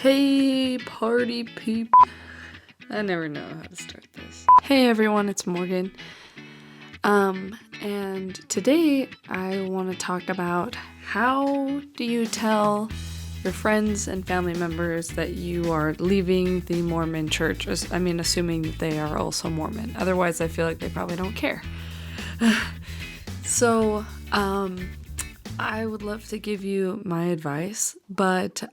Hey, party peep. I never know how to start this. Hey everyone, it's Morgan. And today I want to talk about how do you tell your friends and family members that you are leaving the Mormon church? Assuming they are also Mormon. Otherwise, I feel like they probably don't care. So, I would love to give you my advice, but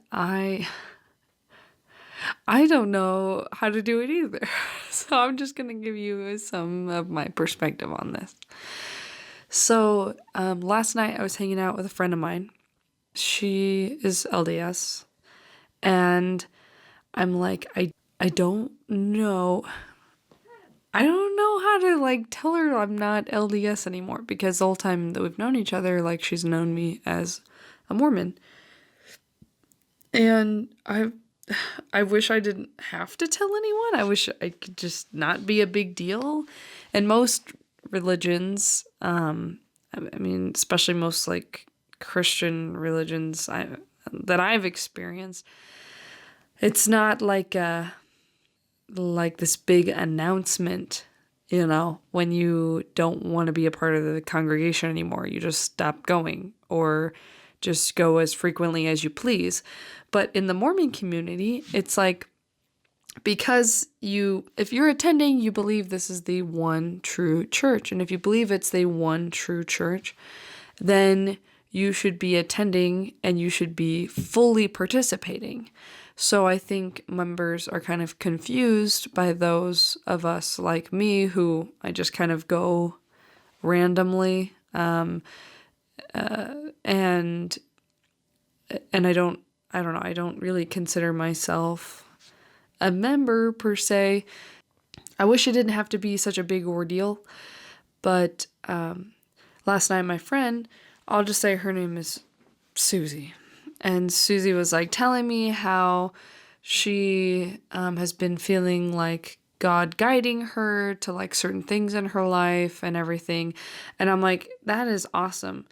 I don't know how to do it either. So I'm just going to give you some of my perspective on this. So last night I was hanging out with a friend of mine. She is LDS. And I'm like, I don't know. I don't know how to tell her I'm not LDS anymore, because the whole time that we've known each other, she's known me as a Mormon. And I wish I didn't have to tell anyone. I wish I could just not be a big deal. And most religions, especially most Christian religions that I've experienced, it's not like this big announcement, when you don't want to be a part of the congregation anymore. You just stop going or just go as frequently as you please. But in the Mormon community, it's because if you're attending, you believe this is the one true church. And if you believe it's the one true church, then you should be attending and you should be fully participating. So I think members are kind of confused by those of us like me who I just kind of go randomly. And I don't know, I don't really consider myself a member per se. I wish it didn't have to be such a big ordeal, but last night my friend, I'll just say her name is Susie, and Susie was telling me how she has been feeling like God guiding her to certain things in her life and everything, and I'm like, that is awesome.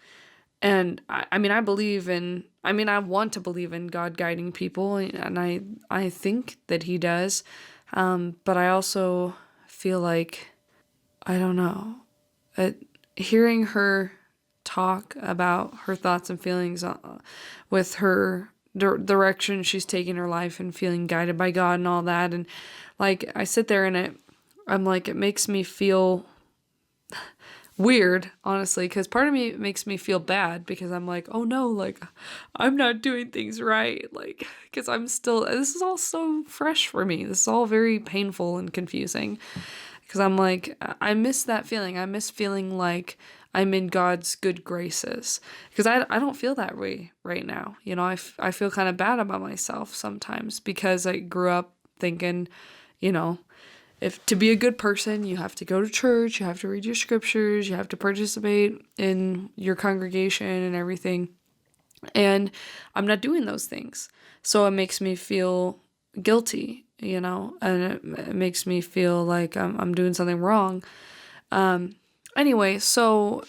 And I want to believe in God guiding people, and I think that he does. But I also feel like, I don't know, hearing her talk about her thoughts and feelings with her direction she's taking her life and feeling guided by God and all that. And I sit there and I'm like, it makes me feel weird, honestly, because part of me makes me feel bad because I'm like, oh no, I'm not doing things right, because this is all so fresh for me. This is all very painful and confusing, because I'm like, I miss that feeling. I miss feeling like I'm in God's good graces, because I don't feel that way right now. I feel kind of bad about myself sometimes, because I grew up thinking, if to be a good person, you have to go to church, you have to read your scriptures, you have to participate in your congregation and everything. And I'm not doing those things. So it makes me feel guilty, and it makes me feel like I'm doing something wrong. Anyway, so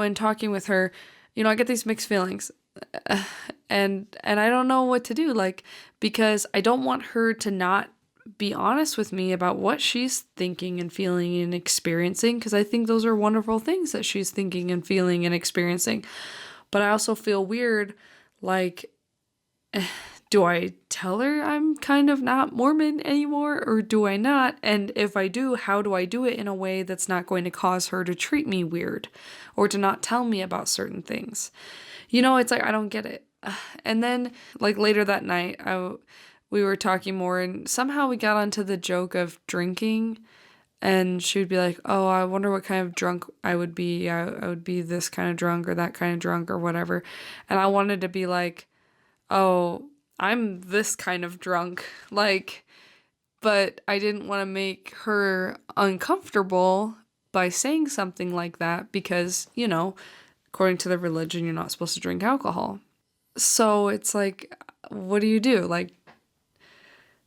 in talking with her, I get these mixed feelings. And I don't know what to do, because I don't want her to not be honest with me about what she's thinking and feeling and experiencing, because I think those are wonderful things that she's thinking and feeling and experiencing. But I also feel weird, do I tell her I'm kind of not Mormon anymore, or do I not? And if I do, how do I do it in a way that's not going to cause her to treat me weird or to not tell me about certain things? It's I don't get it. And then later that night, we were talking more, and somehow we got onto the joke of drinking, and she would be like, oh, I wonder what kind of drunk I would be. I would be this kind of drunk or that kind of drunk or whatever. And I wanted to be like, oh, I'm this kind of drunk. But I didn't want to make her uncomfortable by saying something like that, because, according to the religion, you're not supposed to drink alcohol. So it's what do you do?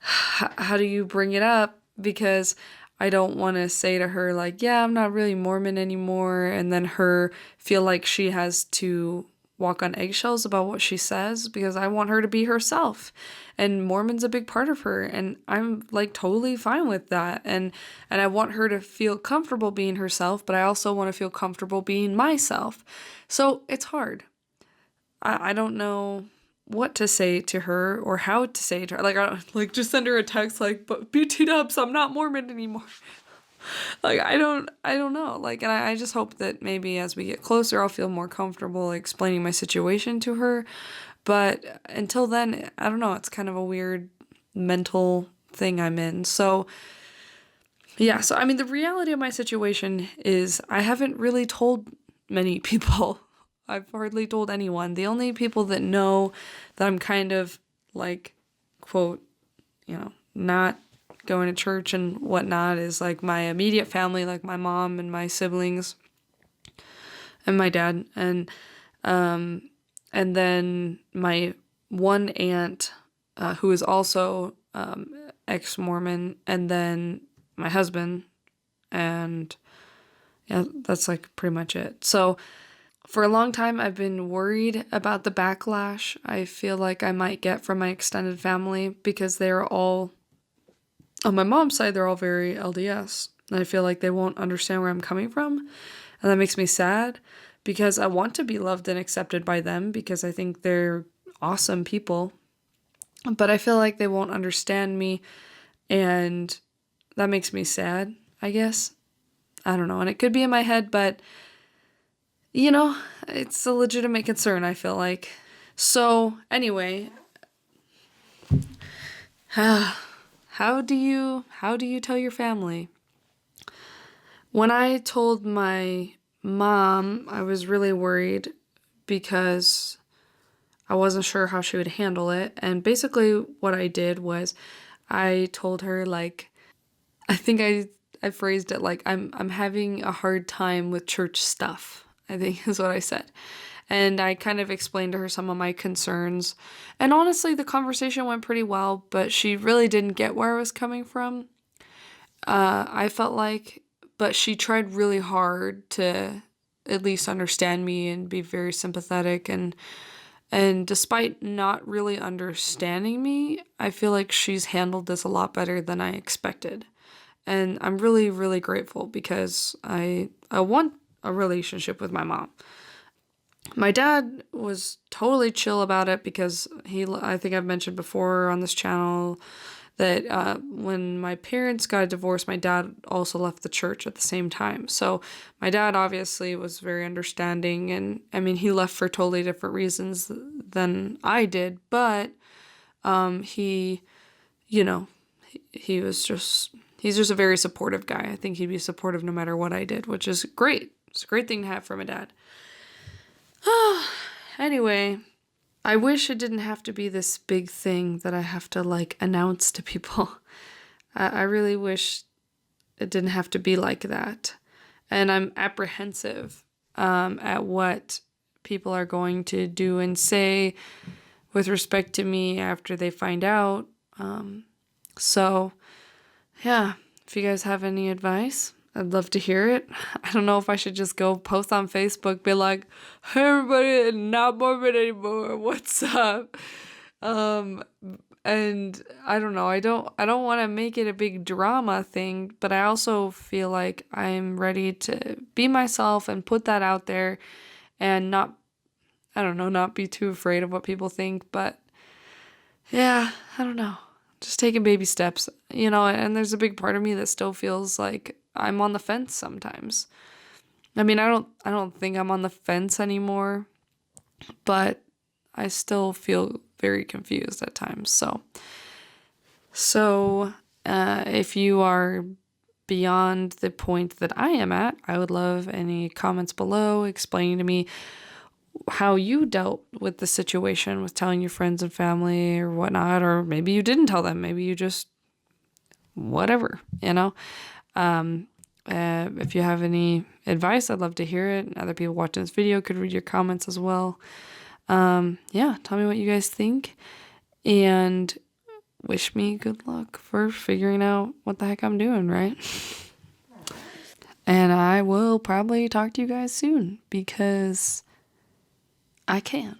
How do you bring it up? Because I don't want to say to her, yeah, I'm not really Mormon anymore, and then her feel like she has to walk on eggshells about what she says because I want her to be herself. And Mormon's a big part of her, and I'm like totally fine with that. And I want her to feel comfortable being herself, but I also want to feel comfortable being myself. So it's hard. I don't know what to say to her or how to say to her. Like, I don't, like, just send her a text like, but BT dubs, I'm not Mormon anymore. Like, I don't know. Like, and I just hope that maybe as we get closer, I'll feel more comfortable explaining my situation to her. But until then, I don't know. It's kind of a weird mental thing I'm in. So, yeah. So, I mean, the reality of my situation is I haven't really told many people. I've hardly told anyone. The only people that know that I'm kind of like, quote, not going to church and whatnot is like my immediate family, like my mom and my siblings and my dad. And then my one aunt, who is also ex-Mormon, and then my husband, and yeah, that's like pretty much it. So for a long time, I've been worried about the backlash I feel like I might get from my extended family because they're all, on my mom's side, they're all very LDS. And I feel like they won't understand where I'm coming from. And that makes me sad because I want to be loved and accepted by them because I think they're awesome people. But I feel like they won't understand me, and that makes me sad, I guess. I don't know. And it could be in my head, but it's a legitimate concern, I feel like. So, anyway, how do you tell your family? When I told my mom, I was really worried because I wasn't sure how she would handle it. And basically what I did was I told her, like, I think I phrased it like I'm having a hard time with church stuff, I think is what I said. And I kind of explained to her some of my concerns. And honestly, the conversation went pretty well, but she really didn't get where I was coming from. I felt like, but she tried really hard to at least understand me and be very sympathetic. And despite not really understanding me, I feel like she's handled this a lot better than I expected. And I'm really, really grateful because I want a relationship with my mom. My dad was totally chill about it because I think I've mentioned before on this channel that when my parents got a divorce, my dad also left the church at the same time. So my dad obviously was very understanding, and I mean, he left for totally different reasons than I did, but he, he's just a very supportive guy. I think he'd be supportive no matter what I did, which is great. It's a great thing to have from a dad. Anyway, I wish it didn't have to be this big thing that I have to like announce to people. I really wish it didn't have to be like that. And I'm apprehensive at what people are going to do and say with respect to me after they find out. So, yeah, if you guys have any advice, I'd love to hear it. I don't know if I should just go post on Facebook, be like, hey everybody, not Mormon anymore, what's up? And I don't know, I don't want to make it a big drama thing, but I also feel like I'm ready to be myself and put that out there and not be too afraid of what people think. But yeah, I don't know. Just taking baby steps, and there's a big part of me that still feels like I'm on the fence sometimes. I mean, I don't think I'm on the fence anymore, but I still feel very confused at times. So if you are beyond the point that I am at, I would love any comments below explaining to me how you dealt with the situation with telling your friends and family or whatnot, or maybe you didn't tell them, maybe you just whatever, if you have any advice, I'd love to hear it. Other people watching this video could read your comments as well. Yeah, tell me what you guys think, and wish me good luck for figuring out what the heck I'm doing, right? And I will probably talk to you guys soon because I can.